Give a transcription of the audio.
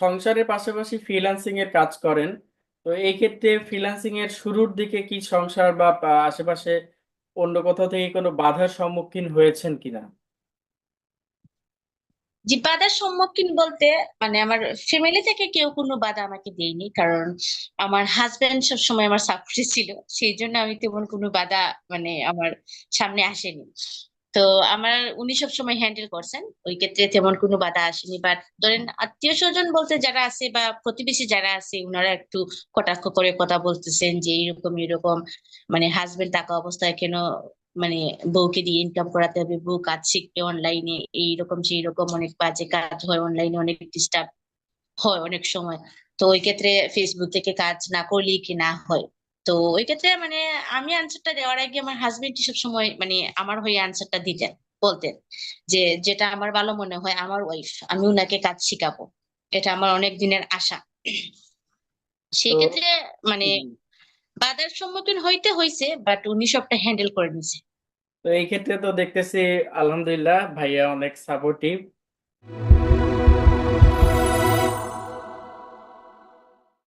সংসারের পাশাপাশি ফ্রিল্যান্সিং এর কাজ করেন। তো এই ক্ষেত্রে ফ্রিল্যান্সিং এর শুরুর দিকে কি সংসার বা আশেপাশে অন্য কোথাও থেকে কোনো বাধার সম্মুখীন হয়েছেন কিনা? যে বাধার সম্মুখীন বলতে মানে আমার ফ্যামিলি থেকে কেউ কোনো বাধা আমাকে দেয়নি, কারণ আমার হাজবেন্ড সবসময় আমার সাপোর্টে ছিল। সেই জন্য আমি তেমন কোনো বাধা মানে আমার সামনে আসেনি। তো আমার উনি সবসময় হ্যান্ডেল করছেন, ওই ক্ষেত্রে তেমন কোনো বাধা আসেনি। বাট ধরেন আত্মীয় স্বজন বলতে যারা আছে বা প্রতিবেশী যারা আছে ওনারা একটু কটাক্ষ করে কথা বলতেছেন যে এরকম এরকম, মানে হাজবেন্ড থাকা অবস্থায় কেন মানে বউকে দিয়ে ইনকাম করাতে হবে, বউ কাজ শিখবে অনলাইনে, এইরকম সেই রকম অনেক বাজে কাজ হয় অনলাইনে, অনেক ডিস্টার্ব হয় অনেক সময়। তো ওই ক্ষেত্রে ফেসবুক থেকে কাজ না করলেই কি না হয়। তো ওই ক্ষেত্রে মানে আমি আনসারটা দেওয়ার আগে আমার হাজবেন্ড সব সময় মানে আমার হয়ে আনসারটা দিতেন, বলতেন যে যেটা আমার ভালো মনে হয় আমার ওয়াইফ, আমি উনাকে কাজ শিখাবো, এটা আমার অনেক দিনের আশা। সেই তো ক্ষেত্রে মানে হুম, বাধার সম্মুখীন হইতে হয়েছে, বাট উনি সবটা হ্যান্ডেল করে নিছে। তো এই ক্ষেত্রে তো দেখতেছি আলহামদুলিল্লাহ ভাইয়া অনেক সাপোর্টিভ।